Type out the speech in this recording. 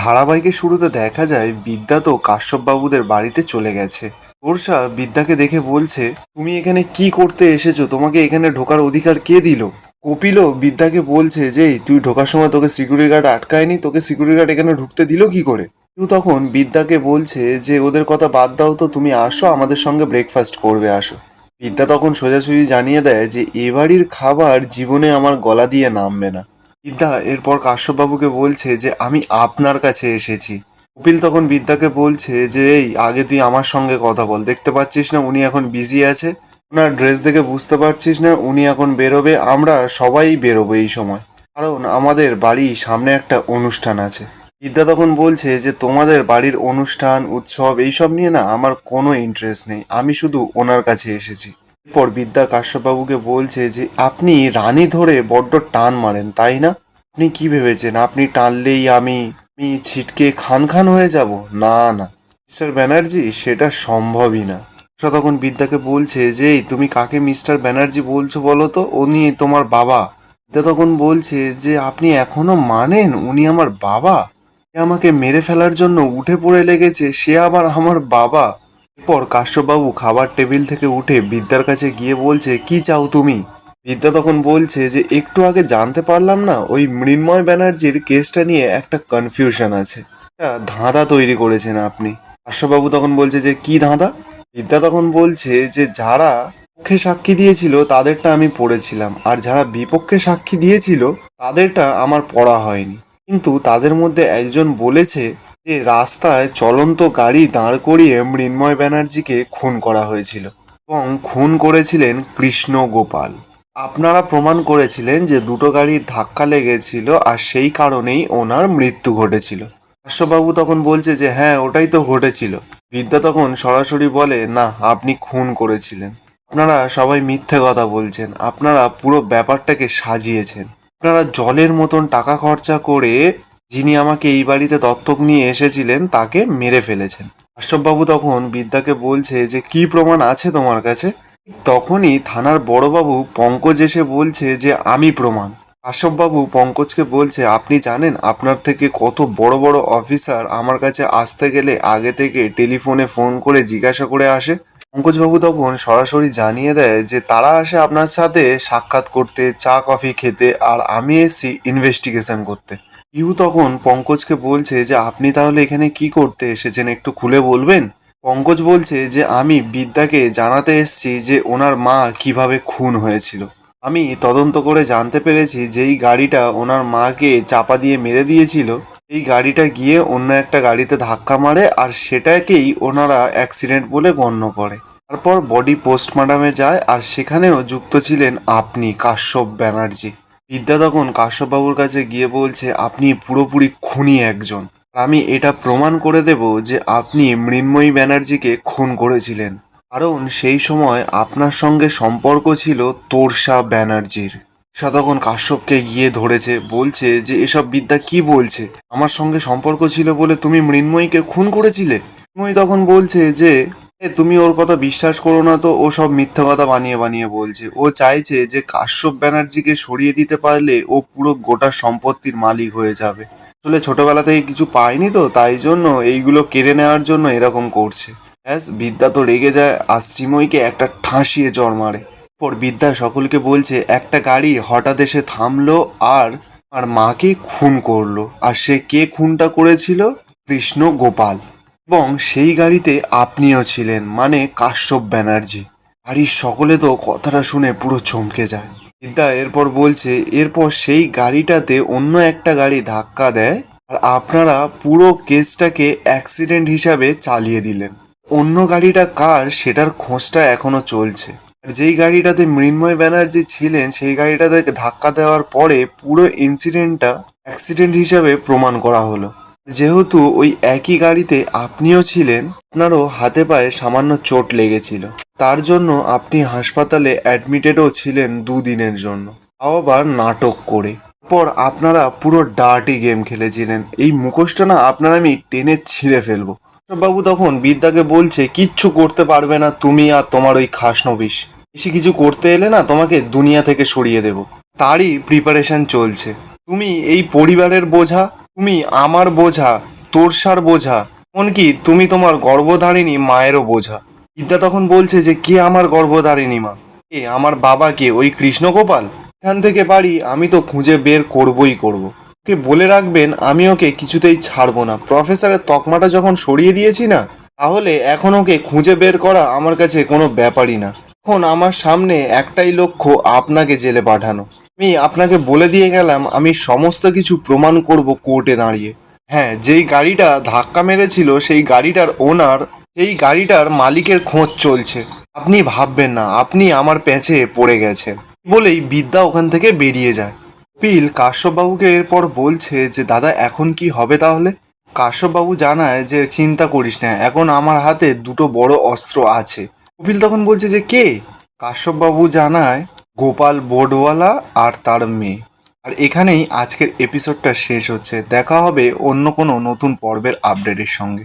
ধারাবাহিকের শুরুতে দেখা যায় বিদ্যা তো কাশ্যপবাবুদের বাড়িতে চলে গেছে। তোরসা বিদ্যাকে দেখে বলছে, তুমি এখানে কি করতে এসেছো? তোমাকে এখানে ঢোকার অধিকার কে দিল? কপিলও বিদ্যাকে বলছে যে তুই ঢোকার সময় তোকে সিকিউরিটি গার্ড আটকায়নি, তোকে সিকিউরিটি গার্ড এখানে ঢুকতে দিল কি করে? কেউ তখন বিদ্যাকে বলছে যে ওদের কথা বাদ দাও তো, তুমি আসো আমাদের সঙ্গে ব্রেকফাস্ট করবে, আসো। বিদ্যা তখন সোজাসুজি জানিয়ে দেয় যে এ বাড়ির খাবার জীবনে আমার গলা দিয়ে নামবে না। বিদ্যা এরপর কাশ্যপবাবুকে বলছে যে আমি আপনার কাছে এসেছি। কপিল তখন বিদ্যাকে বলছে যে এই আগে তুই আমার সঙ্গে কথা বল, দেখতে পাচ্ছিস না উনি এখন বিজি আছে, ওনার ড্রেস দেখে বুঝতে পারছিস না উনি এখন বেরোবে, আমরা সবাই বেরোবো এই সময়, কারণ আমাদের বাড়ির সামনে একটা অনুষ্ঠান আছে। বিদ্যা তখন বলছে যে তোমাদের বাড়ির অনুষ্ঠান উৎসব এইসব নিয়ে না আমার কোনো ইন্টারেস্ট নেই, আমি শুধু ওনার কাছে এসেছি। এরপর বিদ্যা কাশ্যপবাবুকে বলছে যে আপনি রানী ধরে বড্ড টান মারেন তাই না? আপনি কি ভেবেছেন আপনি টানলেই আমি আমি ছিটকে খান খান হয়ে যাব? না না মিস্টার ব্যানার্জি, সেটা সম্ভবই না। সে তখন বিদ্যাকে বলছে যে এই তুমি কাকে মিস্টার ব্যানার্জি বলছো বলো তো, উনি তোমার বাবা। বিদ্যা তখন বলছে যে আপনি এখনো মানেন উনি আমার বাবা? সে আমাকে মেরে ফেলার জন্য উঠে পড়ে লেগেছে, সে আবার আমার বাবা? এরপর কাশ্যপবাবু খাবার টেবিল থেকে উঠে বিদ্যার কাছে গিয়ে বলছে, কি চাও তুমি? বিদ্যা তখন বলছে যে একটু আগে জানতে পারলাম না ওই মৃন্ময় ব্যানার্জির কেসটা নিয়ে একটা কনফিউশন আছে, একটা ধাঁধা তৈরি করেছেন আপনি। কাশ্যপবাবু তখন বলছে যে কি ধাঁধা? বিদ্যা তখন বলছে যে যারা পক্ষে সাক্ষী দিয়েছিল তাদেরটা আমি পড়েছিলাম, আর যারা বিপক্ষে সাক্ষী দিয়েছিল তাদেরটা আমার পড়া হয়নি, কিন্তু তাদের মধ্যে একজন বলেছে যে রাস্তায় চলন্ত গাড়ি দাঁড় করিয়ে মৃন্ময় ব্যানার্জিকে খুন করা হয়েছিল এবং খুন করেছিলেন কৃষ্ণ গোপাল। আপনারা প্রমাণ করেছিলেন যে দুটো গাড়ির ধাক্কা লেগেছিল আর সেই কারণেই ওনার মৃত্যু ঘটেছিল। কাশ্যপবাবু তখন বলছে যে হ্যাঁ ওটাই তো ঘটেছিল। বিদ্যা তখন সরাসরি বলে না, আপনি খুন করেছিলেন, আপনারা সবাই মিথ্যে কথা বলছেন, আপনারা পুরো ব্যাপারটাকে সাজিয়েছেন, আপনারা জলের মতন টাকা খরচা করে যিনি আমাকে এই বাড়িতে দত্তক নিয়ে এসেছিলেন তাকে মেরে ফেলেছেন। কাশ্যপবাবু তখন বিদ্যাকে বলছে যে কি প্রমাণ আছে তোমার কাছে? তখনই থানার বড়বাবু পঙ্কজ এসে বলছে যে আমি প্রমাণ। কাশ্যপবাবু পঙ্কজকে বলছে আপনি জানেন আপনার থেকে কত বড় বড় অফিসার আমার কাছে আসতে গেলে আগে থেকে টেলিফোনে ফোন করে জিজ্ঞাসা করে আসে? পঙ্কজবাবু তখন সরাসরি জানিয়ে দেয় যে তারা আসে আপনার সাথে সাক্ষাৎ করতে, চা কফি খেতে, আর আমি এসছি ইনভেস্টিগেশন করতে। ইউ তখন পঙ্কজকে বলছে যে আপনি তাহলে এখানে কি করতে এসেছেন, একটু খুলে বলবেন? পঙ্কজ বলছে যে আমি বিদ্যাকে জানাতে এসেছি যে ওনার মা কিভাবে খুন হয়েছিল। আমি তদন্ত করে জানতে পেরেছি যেই গাড়িটা ওনার মাকে চাপা দিয়ে মেরে দিয়েছিল এই গাড়িটা গিয়ে অন্য একটা গাড়িতে ধাক্কা মারে, আর সেটাকেই ওনারা অ্যাক্সিডেন্ট বলে গণ্য করে। তারপর বডি পোস্টমর্টমে যায়, আর সেখানেও যুক্ত ছিলেন আপনি কাশ্যপ ব্যানার্জি। বিদ্যা তখন কাশ্যপবাবুর কাছে গিয়ে বলছে আপনি পুরোপুরি খুনি একজন, আমি এটা প্রমাণ করে দেব যে আপনি মৃন্ময়ী ব্যানার্জিকে খুন করেছিলেন, কারণ সেই সময় আপনার সঙ্গে সম্পর্ক ছিল তোরসা ব্যানার্জির। সে তখন কাশ্যপকে গিয়ে ধরেছে, বলছে যে এসব বিদ্যা কি বলছে, আমার সঙ্গে সম্পর্ক ছিল বলে তুমি মৃন্ময়ীকে খুন করেছিলে? মৃন্ময়ী তখন বলছে যে তুমি ওর কথা বিশ্বাস করো না তো, ও সব মিথ্যা কথা বানিয়ে বানিয়ে বলছে, ও চাইছে যে কাশ্যপ ব্যানার্জিকে সরিয়ে দিতে পারলে ও পুরো গোটা সম্পত্তির মালিক হয়ে যাবে, আসলে ছোটবেলা থেকে কিছু পায়নি তো তাই জন্য এইগুলো কেড়ে নেওয়ার জন্য এরকম করছে। ব্যাস বিদ্যা তো রেগে যায় আর শ্রীময়ীকে একটা ঠাঁসিয়ে চড় মারে। পর বিদ্যা সকলকে বলছে একটা গাড়ি হঠাৎ এসে থামলো আর আর মাকে খুন করলো, আর সে কে খুনটা করেছিল? কৃষ্ণ গোপাল। এবং সেই গাড়িতে আপনিও ছিলেন, মানে কাশ্যপ ব্যানার্জি। বাড়ির সকলে তো কথাটা শুনে পুরো চমকে যায়। বিদ্যা এরপর বলছে এরপর সেই গাড়িটাতে অন্য একটা গাড়ি ধাক্কা দেয় আর আপনারা পুরো কেসটাকে অ্যাক্সিডেন্ট হিসাবে চালিয়ে দিলেন। অন্য গাড়িটা কার সেটার খোঁজটা এখনো চলছে, আর যেই গাড়িটাতে মৃন্ময় ব্যানার্জি ছিলেন সেই গাড়িটাতে ধাক্কা দেওয়ার পরে পুরো ইনসিডেন্টটা অ্যাক্সিডেন্ট হিসাবে প্রমাণ করা হলো। যেহেতু ওই একই গাড়িতে আপনিও ছিলেন, আপনারও হাতে পায়ে সামান্য চোট লেগেছিল, তার জন্য আপনি হাসপাতালে অ্যাডমিটেডও ছিলেন 2 দিনের জন্য, তাও আবার নাটক করে। পর আপনারা পুরো ডার্টি গেম খেলেছিলেন, এই মুখোশটা না আপনার আমি টেনে ছিঁড়ে ফেলবো। বাবু তখন বিদ্যাকে বলছে কিচ্ছু করতে পারবে না তুমি আর তোমার ওই খাসনবিশ, বেশি কিছু করতে এলে না তোমাকে দুনিয়া থেকে সরিয়ে দেব, তারই প্রিপারেশন চলছে। তুমি এই পরিবারের বোঝা, তুমি আমার বোঝা, তোরসার বোঝা, এমনকি তুমি তোমার গর্ভধারিণী মায়েরও বোঝা। বিদ্যা তখন বলছে যে কে আমার গর্ভধারিণী মা? কে আমার বাবা? কে ওই কৃষ্ণগোপাল? এখান থেকে পারি আমি তো খুঁজে বের করবই করব। ওকে বলে রাখবেন আমি ওকে কিছুতেই ছাড়বো না। প্রফেসরের তকমাটা যখন সরিয়ে দিয়েছি না, তাহলে এখন ওকে খুঁজে বের করা আমার কাছে কোনো ব্যাপারই না। এখন আমার সামনে একটাই লক্ষ্য, আপনাকে জেলে পাঠানো। আমি আপনাকে বলে দিয়ে গেলাম আমি সমস্ত কিছু প্রমাণ করব কোর্টে দাঁড়িয়ে। হ্যাঁ, যেই গাড়িটা ধাক্কা মেরেছিল সেই গাড়িটার ওনার, সেই গাড়িটার মালিকের খোঁজ চলছে। আপনি ভাববেন না আপনি আমার প্যাঁচে পড়ে গেছেন। বলেই বিদ্যা ওখান থেকে বেরিয়ে যায়। কপিল কাশ্যপবাবুকে এরপর বলছে যে দাদা এখন কি হবে তাহলে? কাশ্যপবাবু জানায় যে চিন্তা করিস না, এখন আমার হাতে দুটো বড় অস্ত্র আছে। কপিল তখন বলছে যে কে? কাশ্যপবাবু জানায় গোপাল বোর্ডওয়ালা আর তার মেয়ে। আর এখানেই আজকের এপিসোডটা শেষ হচ্ছে। দেখা হবে অন্য কোনো নতুন পর্বের আপডেটের সঙ্গে।